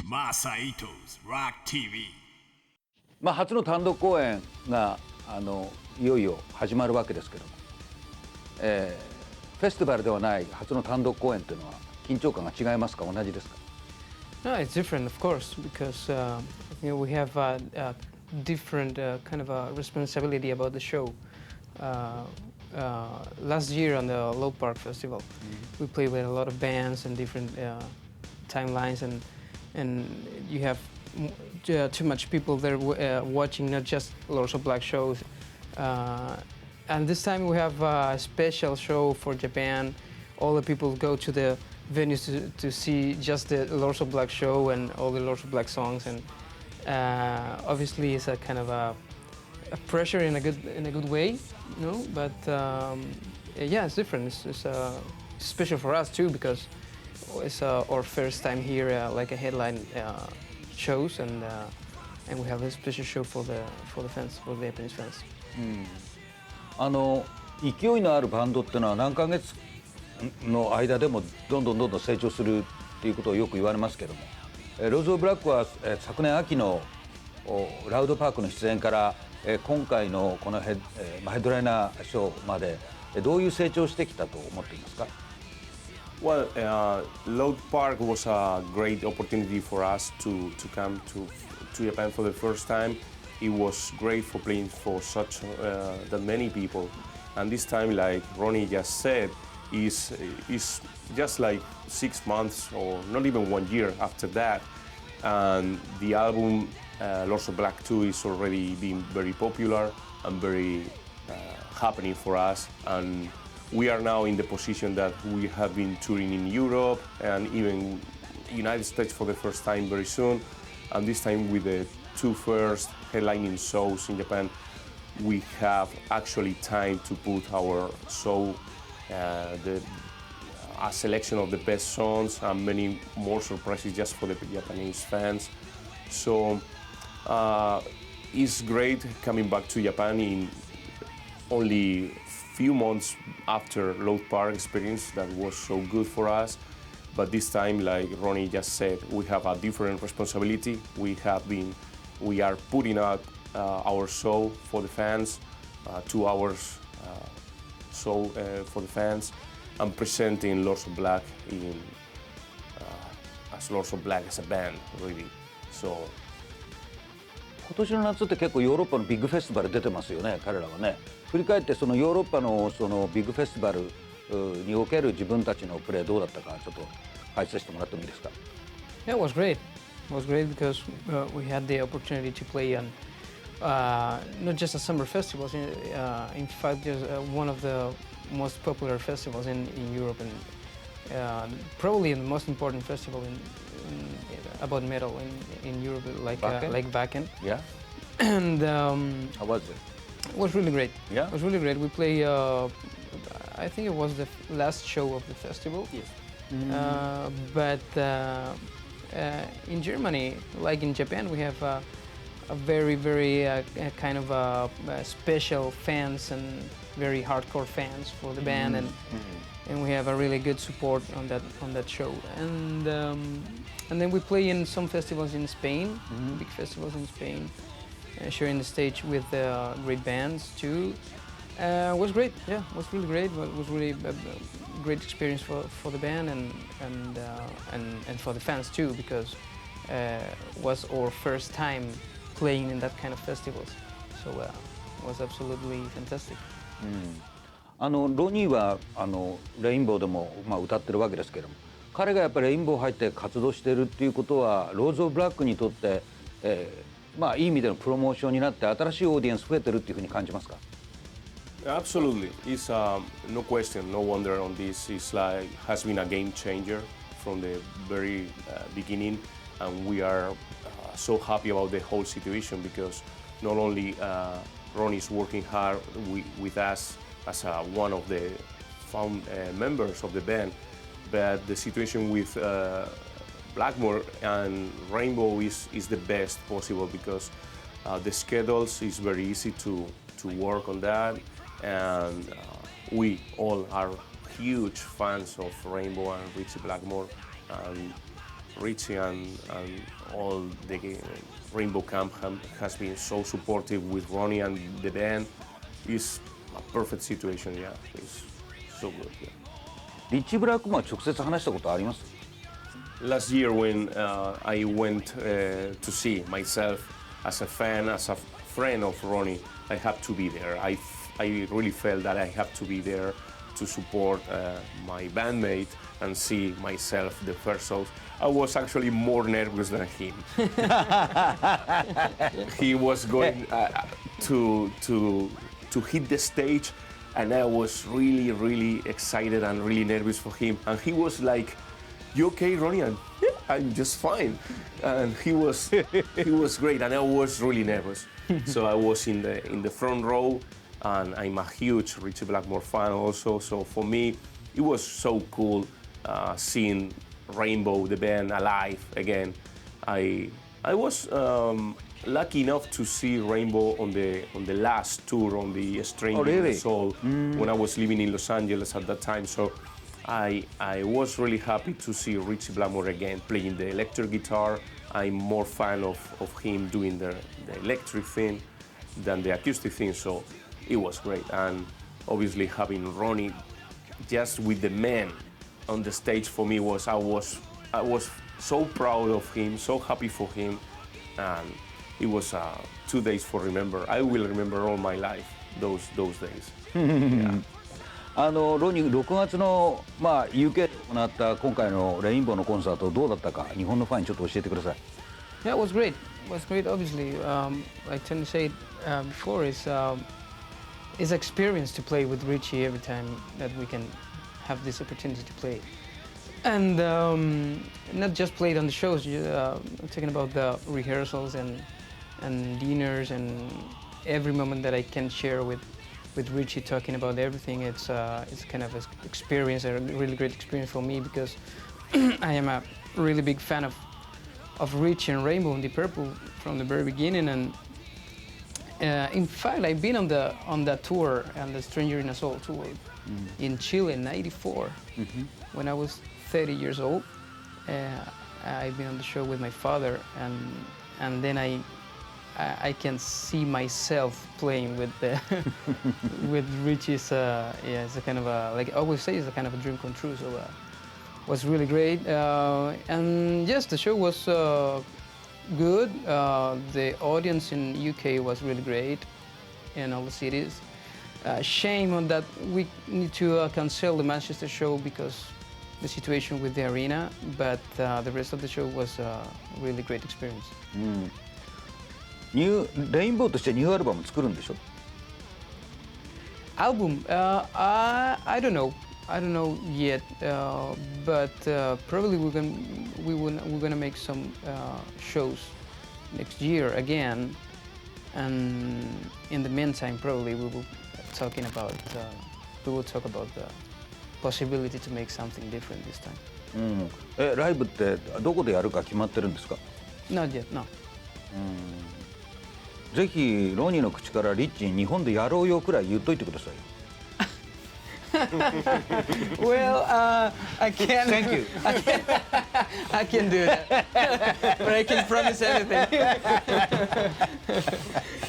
マサイトズロック TV。初の単独公演がいよいよ始まるわけですけども、フェスティバルではない初の単独公演というのは緊張感が違いますか、同じですか？ No, it's different, of course, because we have a different kind of a responsibility about the show. Last year on the Low Park Festival, we played with a lot of bands and different timelines, and you have too much people there watching not just Lords of Black shows. And this time we have a special show for Japan. All the people go to the venues to see just the Lords of Black show and all the Lords of Black songs, and obviously it's a kind of a pressure in a good way, you know. But yeah, it's different. It's special for us too, because it's our first time here, like a headline shows, and we have a special show for the fans, for the Japanese fans. 勢いのあるバンドっていうのは何ヶ月の間でもどんどん成長するっていうことをよく言われますけども、ローズ・オブ・ブラックは昨年秋のラウドパークの出演から今回のこのヘッドライナーショーまでどういう成長してきたと思っていますか？ Well, Loud Park was a great opportunity for us to come to Japan for the first time. It was great for playing for such that many people, and this time, like Ronnie just said, is just like 6 months or not even 1 year after that, and the album Lords of Black 2 is already being very popular and very happening for us, and we are now in the position that we have been touring in Europe and even United States for the first time very soon, and this time with the two first headlining shows in Japan, we have actually time to put our show, a selection of the best songs and many more surprises just for the Japanese fans. So it's great coming back to Japan in only few months after Loud Park experience that was so good for us. But this time, like Ronnie just said, we have a different responsibility. We are putting out our show for the fans, 2 hours show for the fans, and presenting Lords of Black as Lords of Black as a band, really. So. 今年の夏って結構ヨーロッパのビッグフェスティバル出てますよね、彼らはね。振り返ってそのヨーロッパのそのビッグフェスティバルにおける自分たちのプレーどうだったかちょっと解説してもらってもいいですか？ Yeah, it was great. It was great because we had the opportunity to play on not just a summer festivals. In fact, there's one of the most popular festivals in Europe, and probably the most important festival about metal in Europe, like Wacken. Yeah. And How was it? it was really great. Yeah? It was really great. We play. I think it was the last show of the festival. Yes. But in Germany, like in Japan, we have a very kind of special fans and very hardcore fans for the band, and we have a really good support on that show. And then we play in some festivals in Spain, big festivals in Spain, sharing the stage with great bands too. It was great. Yeah, it was really great. It was really a great experience for the band and for the fans too, because it was our first time playing in that kind of festivals. So it was absolutely fantastic. ロニーはレインボーでも歌ってるわけですけども、彼がやっぱりレインボー入って活動してるっていうことはローズ・オブ・ブラックにとって、いい意味でのプロモーションになって新しいオーディエンス増えてるっていうふうに感じますか？ Absolutely, it's no question, no wonder on this. It's like has been a game changer from the very beginning, and we are so happy about the whole situation because not only Ronnie is working hard with us as one of the members of the band, but the situation with Blackmore and Rainbow is the best possible because the schedules is very easy to work on that, and we all are huge fans of Rainbow and Richie Blackmore, and Richie and all the Rainbow Camp has been so supportive with Ronnie and the band. It's a perfect situation, yeah. It's so good, yeah. リッチー・ブラックマンは直接話したことあります？ Last year when I went to see myself as a fan, as a friend of Ronnie, I had to be there. I really felt that I had to be there to support my bandmate and see myself the first shows. I was actually more nervous than him. He was going to hit the stage, and I was really, really excited and really nervous for him. And he was like, "You okay, Ronnie?" And yeah, I'm just fine. And he was great, and I was really nervous. So I was in the front row, and I'm a huge Richie Blackmore fan also. So for me, it was so cool seeing Rainbow, the band, alive again. I was lucky enough to see Rainbow on the last tour on the Stranger in the Soul when I was living in Los Angeles at that time. So I was really happy to see Richie Blackmore again playing the electric guitar. I'm more fan of him doing the electric thing than the acoustic thing, so it was great. And obviously having Ronnie just with the men on the stage for me was I was so proud of him, so happy for him, and it was 2 days for remember. I will remember all my life those days. Yeah. ロニー6月の、UK で行った今回のレインボーのコンサートどうだったか日本のファンにちょっと教えてください。Yeah, it was great. It was great. Obviously, I tend to say it before is experience to play with Richie every time that we can have this opportunity to play, and not just play it on the shows. Talking about the rehearsals and dinners and every moment that I can share with Richie, talking about everything. It's kind of an experience, a really great experience for me because I am a really big fan of Richie and Rainbow and Deep Purple from the very beginning. And in fact, I've been on that tour, and the Stranger in a Soul tour in Chile in '94 when I was 30 years old. I've been on the show with my father, and then I can see myself playing with with Richie's. It's a kind of like I always say, it's a kind of a dream come true. So it was really great, and yes, the show was good. The audience in UK was really great in all the cities. Shame on that we need to cancel the Manchester show because the situation with the arena, but the rest of the show was a really great experience. レインボーとしてニューアルバム作るんでしょ？ Album? I don't know. I don't know yet, but probably we're gonna make some shows next year again, and in the meantime, probably we will talk about the possibility to make something different this time. ライブってどこでやるか決まってるんですか？ Not yet, no. ぜひロニーの口からリッチに日本でやろうよくらい言っといてくださいよ。Well, I can't. Thank you. I can do that, but I can't promise anything.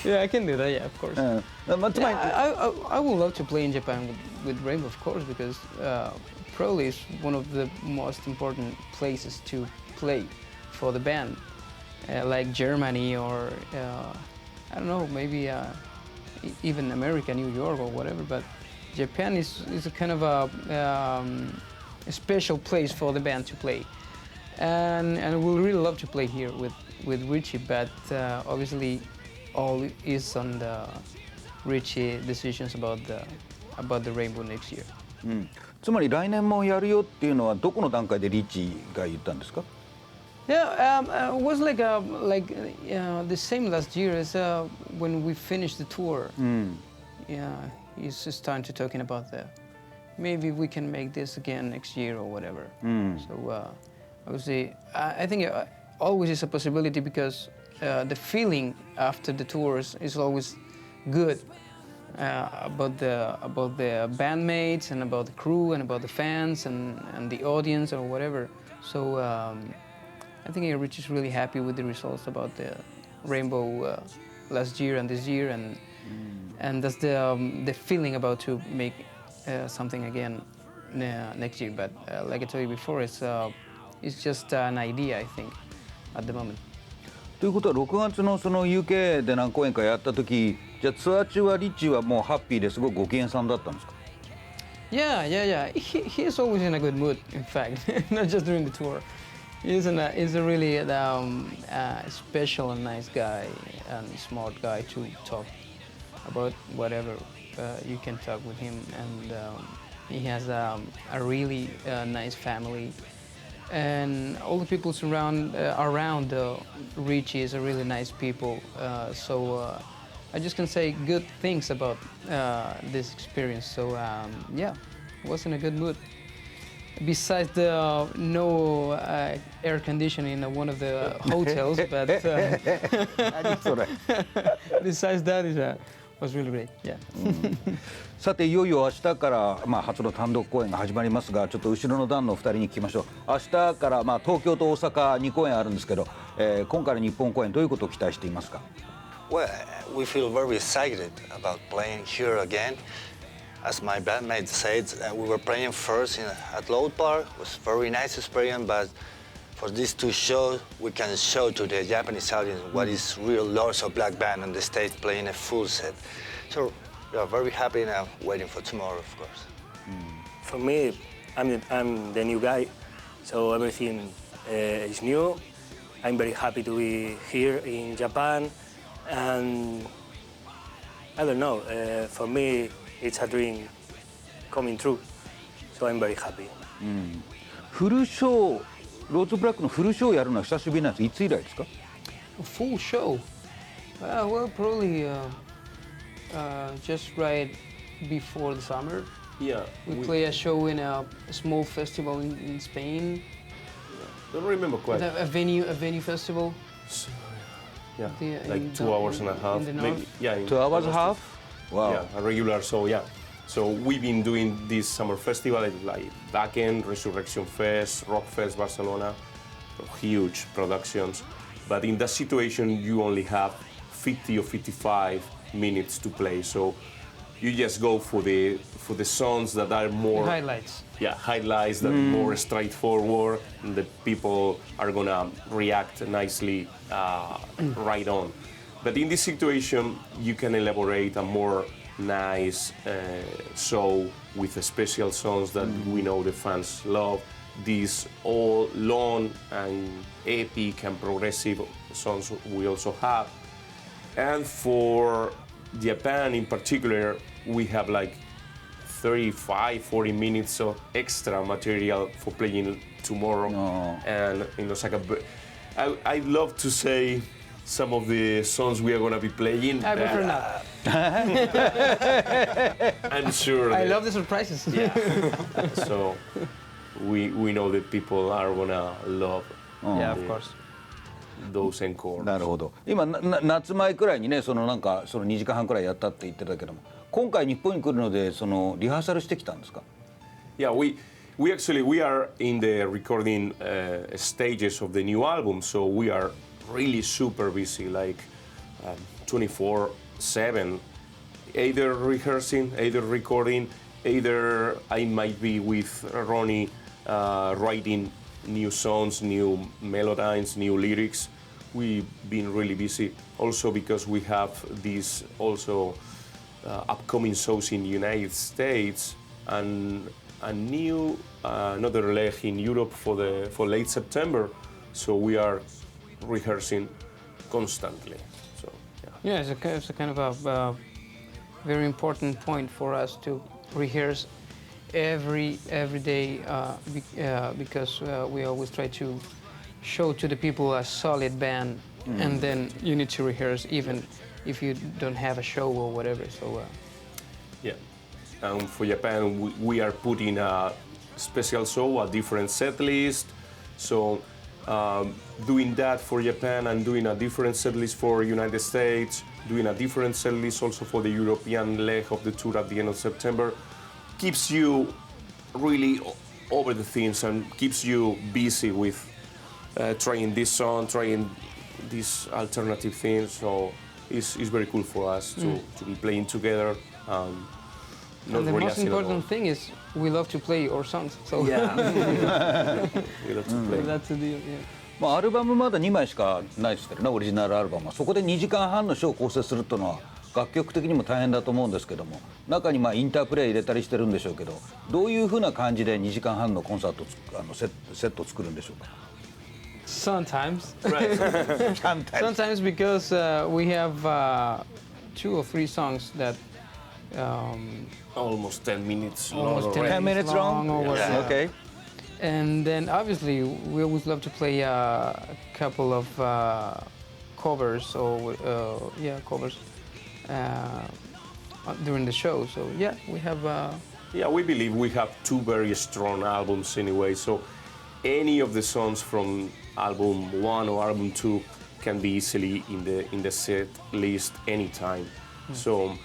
Yeah, I can do that. Yeah, of course. I would love to play in Japan with Rainbow, of course, because probably it's one of the most important places to play for the band, like Germany or I don't know, maybe even America, New York or whatever. But Japan is a kind of a special place for the band to play, and we really love to play here with Richie. But obviously, all is on the Richie decisions about the Rainbow next year. つまり来年もやるよっていうのはどこの段階でリッチが言ったんですか？ Yeah, it was like the same last year as when we finished the tour. Yeah, he's just starting to talking about that. Maybe we can make this again next year or whatever. So obviously, I think it always is a possibility because the feeling after the tours is always good about the bandmates and about the crew and about the fans and the audience or whatever. So I think Rich is really happy with the results about the Rainbow last year and this year, and that's the feeling about to make something again next year. But like I told you before, it's just an idea, I think, at the moment. ということは6月のその UK で何公演かやった時、じゃあツアー中はリッチーはもうハッピーですごくご機嫌さんだったんですか？ Yeah. He's always in a good mood. In fact, not just during the tour. He's a really special and nice guy and smart guy to talk about whatever you can talk with him, and he has a really nice family, and all the people around Richie is a really nice people. So I just can say good things about this experience. So yeah, was in a good mood. Besides the no air conditioning in one of the hotels, but besides that, it was really great. Yeah. さていよいよ明日から、初の単独公演が始まりますが、ちょっと後ろの段のお二人に聞きましょう。明日から、東京と大阪2公演あるんですけど、今回の日本公演どういうことを期待していますか？ Well, we feel very excited about playing here again. As my bandmate said, we were playing first at Load Park. It was a very nice experience, but for these two shows, we can show to the Japanese audience what is real Lords of Black band on the stage playing a full set. So we are very happy now, waiting for tomorrow, of course. For me, I'm the new guy, so everything is new. I'm very happy to be here in Japan, and I don't know, for me, it's a dream coming true, so I'm very happy. フルショー、ローズブラックのフルショーをやるのは久しぶりなんです。いつ以来ですか？ A full show? Well, probably just right before the summer. Yeah. We play a show in a small festival in Spain. Don't remember quite. A venue festival. Yeah, The- like in 2 the- hours and a half. in the Maybe, north? yeah. 2 hours and a half? Wow. Yeah, a regular show, yeah. So we've been doing this summer festival like Backend, Resurrection Fest, Rock Fest Barcelona, huge productions. But in that situation, you only have 50 or 55 minutes to play. So you just go for the songs that are more Highlights. Yeah, highlights that are more straightforward, and the people are gonna react nicely right on. But in this situation, you can elaborate a more nice show with special songs that we know the fans love. These all long and epic and progressive songs we also have. And for Japan in particular, we have like 35-40 minutes of extra material for playing tomorrow and in Osaka. But I'd love to say some of the songs we are going to be playing. I prefer not. I'm sure. I love the surprises. Yeah. So we know that people are going to love Yeah, of course. those encores. なるほど。今夏前くらいにね、その2時間半くらいやったって言ってたけども、今回日本に来るのでそのリハーサルしてきたんですか？ Yeah, we are in the recording stages of the new album, so we are really super busy, like 24/7, either rehearsing, either recording, either I might be with Ronnie writing new songs, new melodies, new lyrics. We've been really busy, also because we have these also upcoming shows in the United States and a new another leg in Europe for late September. So we are rehearsing constantly. So Yeah, it's a kind of a very important point for us to rehearse every day because we always try to show to the people a solid band, and then you need to rehearse even if you don't have a show or whatever. So yeah, and for Japan we are putting a special show, a different set list. So doing that for Japan and doing a different set list for United States, doing a different set list also for the European leg of the tour at the end of September, keeps you really over the things and keeps you busy with trying this song, trying this alternative thing. So it's very cool for us to be playing together. And the most important thing is we love to play our songs. So Yeah. We love to play. that's the deal. Yeah. まあアルバムまだ2枚しかないですけどね、オリジナルアルバムは。そこで2時間半のショーを構成するというのは楽曲的にも大変だと思うんですけども、中にまあインタープレイ入れたりしてるんでしょうけど、どういうふうな感じで2時間半のコンサートセットを作るんでしょうか。Sometimes. Sometimes. Sometimes because we have 2 or 3 songs that Almost 10 minutes almost long 10 already. 10 minutes long? or Yeah. Okay. And then obviously we always love to play a couple of covers or covers during the show. So yeah, we have. Yeah, we believe we have 2 very strong albums anyway. So any of the songs from album 1 or album 2 can be easily in the set list anytime. So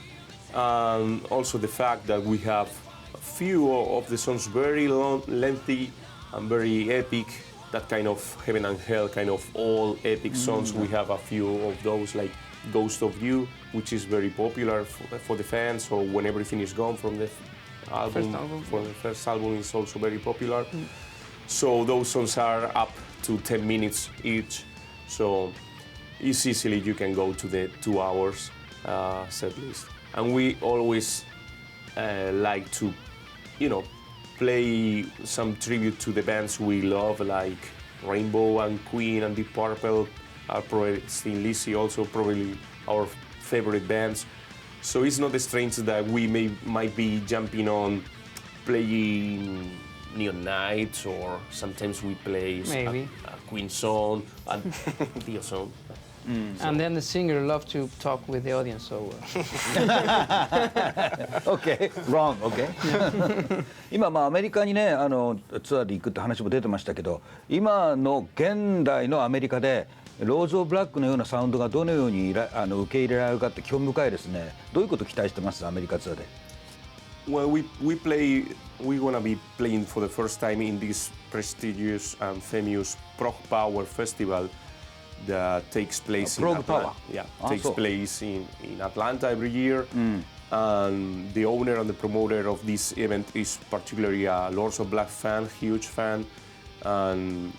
also the fact that we have a few of the songs very long, lengthy and very epic, that kind of heaven and hell kind of all epic songs. We have a few of those like Ghost of You, which is very popular for the fans. So when everything is gone from the album, the first album is also very popular. So those songs are up to 10 minutes each. So it's easily you can go to the 2 hours set list. And we always like to, play some tribute to the bands we love, like Rainbow and Queen and Deep Purple are probably Thin Lizzy, also probably our favorite bands. So it's not strange that we might be jumping on playing Neon Nights, or sometimes we play a Queen song, a Dio song. And then the singer loves to talk with the audience. So. Okay, wrong. Okay. 今アメリカにねツアーで行くって話も出てましたけど、今の現代のアメリカでローズ・オブ・ブラックのようなサウンドがどのように受け入れられるかって興味深いですね。どういうことを期待してますアメリカツアーで。Well, we're gonna be playing for the first time in this prestigious and famous Prog Power Festival that takes place Prog Power. Takes place in Atlanta every year. And the owner and the promoter of this event is particularly a Lords of Black fan, huge fan. And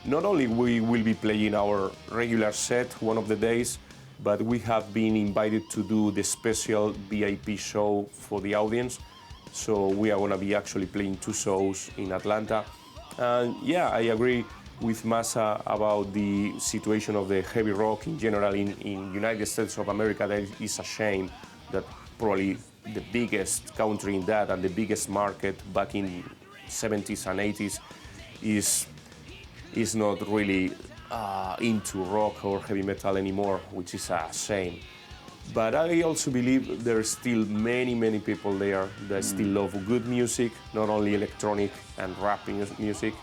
not only we will be playing our regular set one of the days, but we have been invited to do the special VIP show for the audience. So we are going to be actually playing 2 shows in Atlanta. And yeah, I agree with Massa about the situation of the heavy rock in general in United States of America. That is a shame that probably the biggest country in that and the biggest market back in 70s and 80s is not really into rock or heavy metal anymore, which is a shame. But I also believe there are still many people there that still love good music, not only electronic and rap music.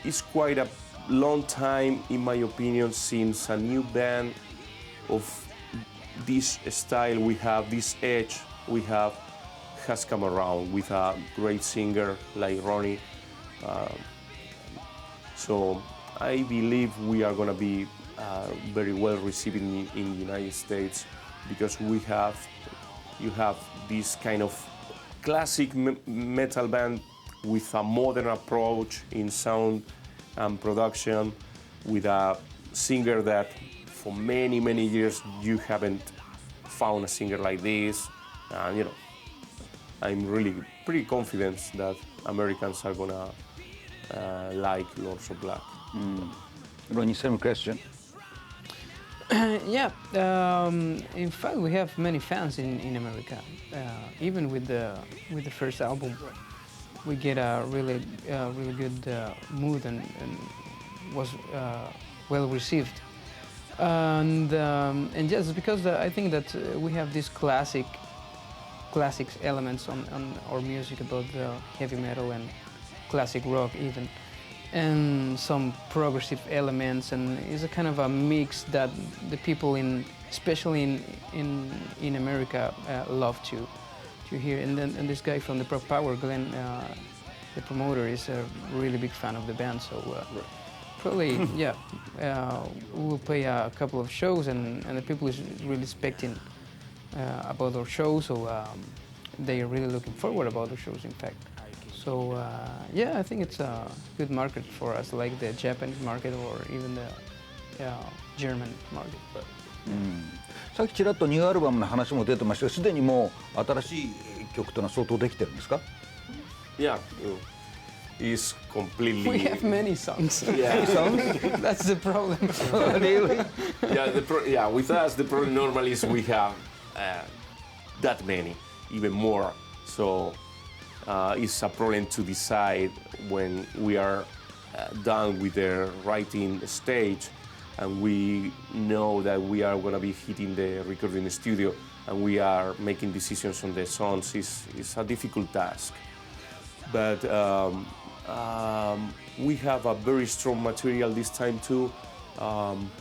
It's quite a long time, in my opinion, since a new band of this style we have, this edge we have, has come around with a great singer like Ronnie. So I believe we are going to be very well received in the United States, because you have this kind of classic metal band with a modern approach in sound and production, with a singer that for many years you haven't found a singer like this. And I'm really pretty confident that Americans are gonna like Lords of Black. Ronnie, same question. Yeah, in fact, we have many fans in America. Even with the first album, we get a really good mood and was well received. And just because I think that we have these classic elements on our music, about heavy metal and classic rock even, and some progressive elements, and it's a kind of a mix that the people especially in America love to hear. And this guy from the Prog Power, Glenn, the promoter, is a really big fan of the band. So Probably, yeah. We'll play a couple of shows, and the people is really expecting about our show, so they are really looking forward about the shows, in fact. So yeah, I think it's a good market for us, like the Japanese market or even the German market. さっきちらっとニューアルバムの話も出てましたが、すでにもう新しい曲というのは相当できてるんですか？ Yeah, it's completely. We have many songs. Yeah. That's the problem. Really? Yeah, with us the problem normally is we have that many, even more. So it's a problem to decide when we are done with the writing stage, and we know that we are going to be hitting the recording studio, and we are making decisions on the songs. It's a difficult task, but we have a very strong material this time too.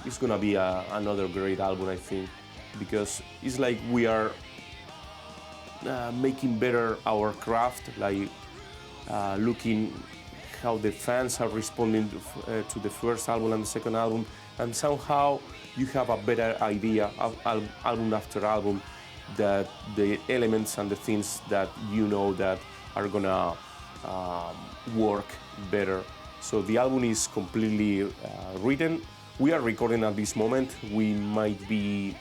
It's going to be another great album, I think, because it's like we are making better our craft, like looking how the fans are responding to the first album and the second album, and somehow you have a better idea of album after album, that the elements and the things that you know that are gonna work better. So the album is completely written. We are recording at this moment. We might be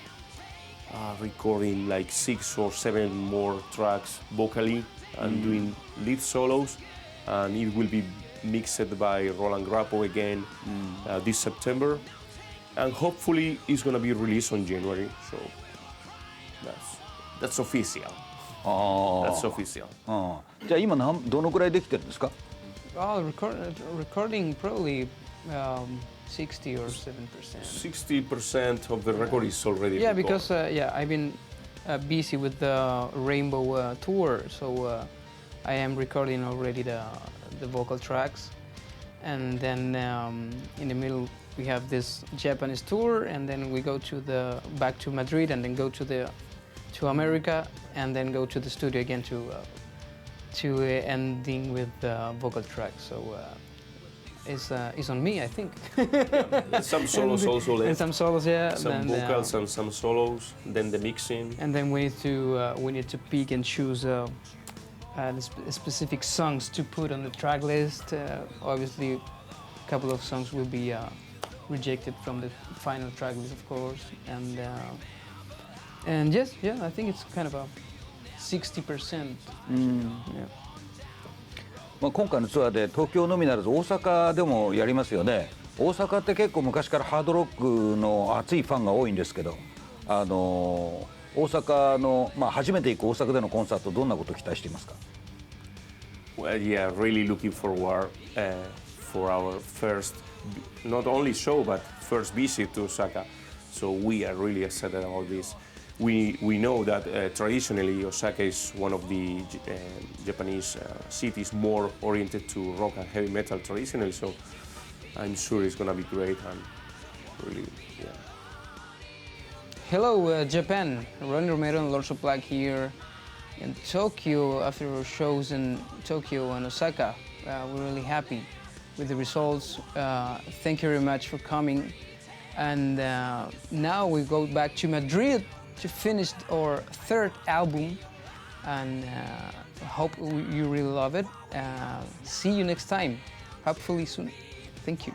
recording like 6 or 7 more tracks vocally and doing lead solos, and it will be mixed by Roland Grappo again this September, and hopefully it's going to be released on January. So that's official. That's official. じゃあ今どのくらいできてるんですか？ Well, recording probably 60 or 7%. 60% of the record is already Yeah, recorded. because I've been busy with the Rainbow tour, so I am recording already the vocal tracks, and then in the middle we have this Japanese tour, and then we go back to Madrid, and then go to America, and then go to the studio again to ending with the vocal tracks. So it's on me, I think. Some solos also left. And some solos, yeah. Some vocals and some solos, then the mixing. And then we need to pick and choose specific songs to put on the track list. Obviously, a couple of songs will be rejected from the final track list, of course. And yes, I think it's kind of a 60%. Yeah. まあ今回のツアーで東京のみならず大阪でもやりますよね。大阪って結構昔からハードロックの熱いファンが多いんですけど、大阪の初めて行く大阪でのコンサート、どんなことを期待していますか？ Well, yeah, really looking forward for our first, not only show, but first visit to Osaka. So we are really excited about this. We know that traditionally Osaka is one of the Japanese cities more oriented to rock and heavy metal traditionally. So I'm sure it's going to be great and really, yeah. Hello, Japan. Ronnie Romero and Lords of Black here in Tokyo after our shows in Tokyo and Osaka. We're really happy with the results. Thank you very much for coming. And now we go back to Madrid to finish our third album, and hope you really love it. See you next time, hopefully soon. Thank you.